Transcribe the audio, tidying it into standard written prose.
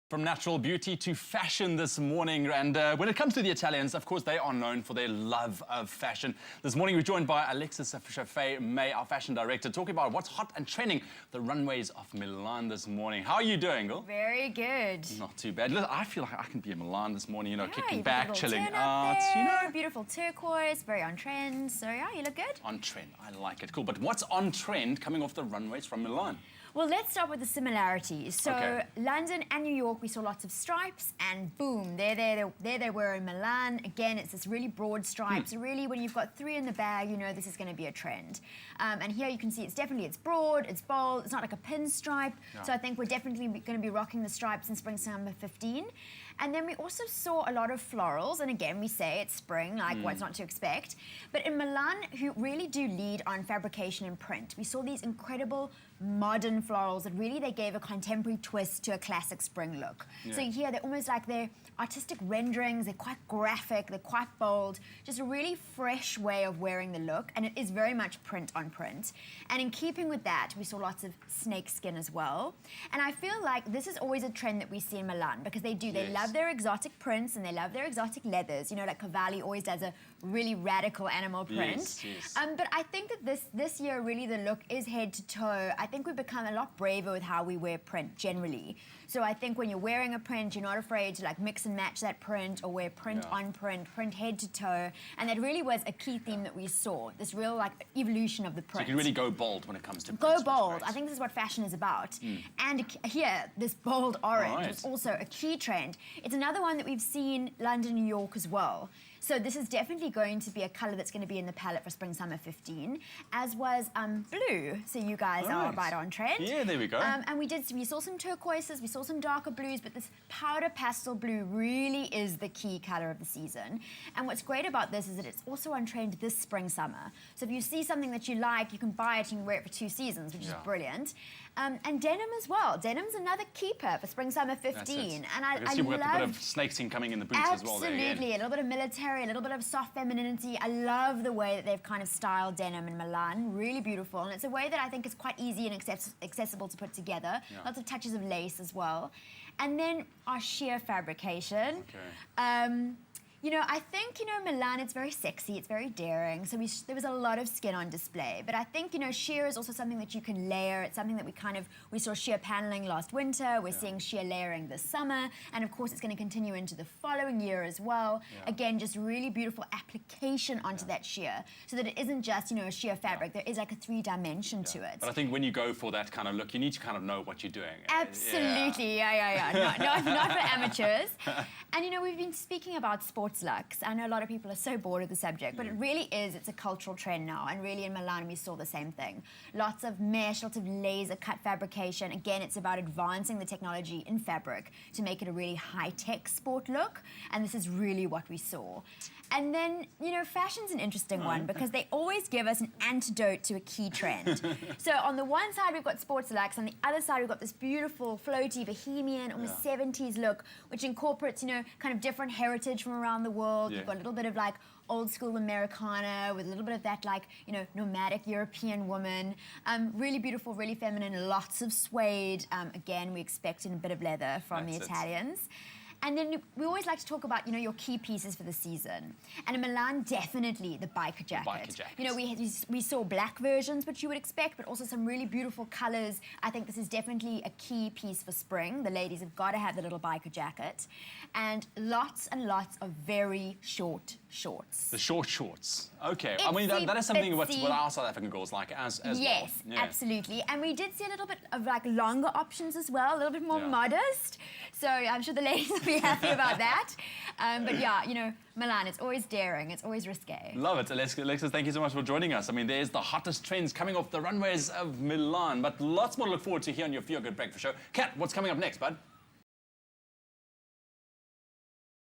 From natural beauty to fashion this morning. And when it comes to the Italians, of course, they are known for their love of fashion. This morning, we're joined by Alexis Chaffe Mey, our fashion director, talking about what's hot and trending the runways of Milan this morning. How are you doing, girl? Very good. Not too bad. Look, I feel like I can be in Milan this morning, you know, Yeah, kicking you've back, got a little chilling turn up out, there, you know. beautiful turquoise, very on trend. So yeah, you look good. On trend, I like it. Cool. But what's on trend coming off the runways from Milan? Well, let's start with the similarities. So Okay. London and New York, we saw lots of stripes, and boom, there they were in Milan. Again, it's this really broad stripe. So really, when you've got three in the bag, you know this is going to be a trend. And here you can see it's broad, it's bold, it's not like a pinstripe. Yeah. So I think we're definitely going to be rocking the stripes in spring/summer 15. And then we also saw a lot of florals, and again, we say it's spring, like what's not to expect. But in Milan, who really do lead on fabrication and print, we saw these incredible modern florals that really they gave a contemporary twist to a classic spring look. Yeah. So here they're almost like they're artistic renderings, they're quite graphic, they're quite bold, just a really fresh way of wearing the look, and it is very much print on print. And in keeping with that, we saw lots of snake skin as well. And I feel like this is always a trend that we see in Milan because they love their exotic prints and they love their exotic leathers. You know, like Cavalli always does a really radical animal print. Yes. But I think that this year, really the look is head to toe. I think we've become a lot braver with how we wear print generally. So I think when you're wearing a print, you're not afraid to like mix and match that print or wear print on print, print head to toe. And that really was a key theme that we saw, this real like evolution of the print. So you can really go bold when it comes to Go prints, bold. which is I think this is what fashion is about. And here, this bold orange is also a key trend. It's another one that we've seen London, New York as well. So this is definitely going to be a colour that's going to be in the palette for spring/summer 15, as was blue. So you guys are right on trend. Yeah, there we go. And we saw some turquoises, we saw some darker blues, but this powder pastel blue really is the key colour of the season. And what's great about this is that it's also on trend this spring/summer. So if you see something that you like, you can buy it and you can wear it for 2 seasons, which is brilliant. And denim as well. Denim's another keeper for spring/summer 15. And I see we've got a bit love of snake skin coming in the boots as well. absolutely, a little bit of military, a little bit of soft femininity. I love the way that they've kind of styled denim in Milan. Really beautiful. And it's a way that I think is quite easy and accessible to put together. Lots of touches of lace as well. And then our sheer fabrication. You know, I think, you know, Milan, it's very sexy, it's very daring, so there was a lot of skin on display. But I think, you know, sheer is also something that you can layer. It's something that we saw sheer paneling last winter, we're seeing sheer layering this summer, and of course it's going to continue into the following year as well. Again, just really beautiful application onto that sheer, so that it isn't just, you know, a sheer fabric, there is like a 3-dimension to it. But I think when you go for that kind of look, you need to kind of know what you're doing. Absolutely, not for amateurs. And you know, we've been speaking about sports looks. I know a lot of people are so bored of the subject, but it really is, it's a cultural trend now. And really in Milan, we saw the same thing. Lots of mesh, lots of laser cut fabrication. Again, it's about advancing the technology in fabric to make it a really high-tech sport look. And this is really what we saw. And then, you know, fashion's an interesting one because they always give us an antidote to a key trend. So on the one side, we've got sports luxe. On the other side, we've got this beautiful, floaty, bohemian, almost 70s look, which incorporates, you know, kind of different heritage from around the world. You've got a little bit of like old school Americana with a little bit of that like, you know, nomadic European woman. Really beautiful, really feminine, lots of suede. Again, we expect a bit of leather from the Italians. And then we always like to talk about, you know, your key pieces for the season. And in Milan, definitely the biker jacket. You know, we saw black versions, which you would expect, but also some really beautiful colours. I think this is definitely a key piece for spring. The ladies have got to have the little biker jacket. And lots of very short shorts. The short shorts. Okay. I mean, that is something what our South African girls like as well. Yes, absolutely. And we did see a little bit of like longer options as well, a little bit more modest. So I'm sure the ladies will be happy about that. But yeah, you know, Milan, it's always daring, it's always risque. Love it. Alexis, thank you so much for joining us. I mean, there's the hottest trends coming off the runways of Milan, but lots more to look forward to here on your Feel Good Breakfast Show. Kat, what's coming up next, bud?